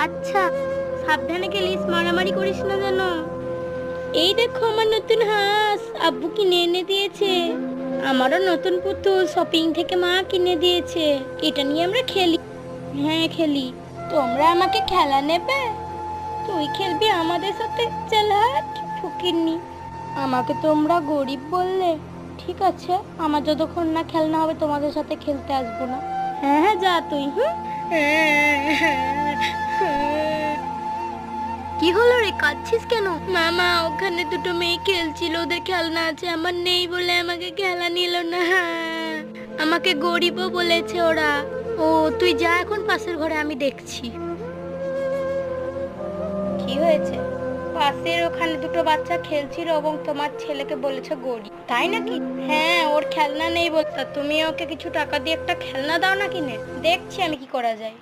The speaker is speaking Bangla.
আচ্ছা, সাবধানে খেলিস, মারামারি করিস না যেন। এই দেখো আমার নতুন হাঁস আব্বু কিনে এনে দিয়েছে। আমারও নতুন পুতুল শপিং থেকে মা কিনে দিয়েছে। এটা নিয়ে আমরা খেলি। হ্যাঁ খেলি। তোমরা আমাকে খেলা নেবে? তুই খেলবি আমাদের সাথে? চল হাট ফকিন্নি। আমাকে তোমরা গরিব বললে? ঠিক আছে, আমার যতক্ষণ না খেলনা হবে তোমাদের সাথে খেলতে আসবো না। হ্যাঁ হ্যাঁ যা তুই। কি হলো রে, কাঁদছিস কেন? মামা, ওখানে দুটো মেয়ে খেলছিল, ওদের খেলনা আছে, আমার নেই বলে আমাকে খেলা নিল না। আমাকে গরিবও বলেছে ওরা। ও তুই যা এখন পাশের ঘরে, আমি দেখছি। কি হয়েছে? পাশের ওখানে দুটো বাচ্চা খেলছিল এবং তোমার ছেলেকে বলেছে গরিব, তাই নাকি? হ্যাঁ, ওর খেলনা নেই বলতে তুমি ওকে কিছু টাকা দিয়ে একটা খেলনা দাও না কিনে। দেখছি আমি কি করা যায়।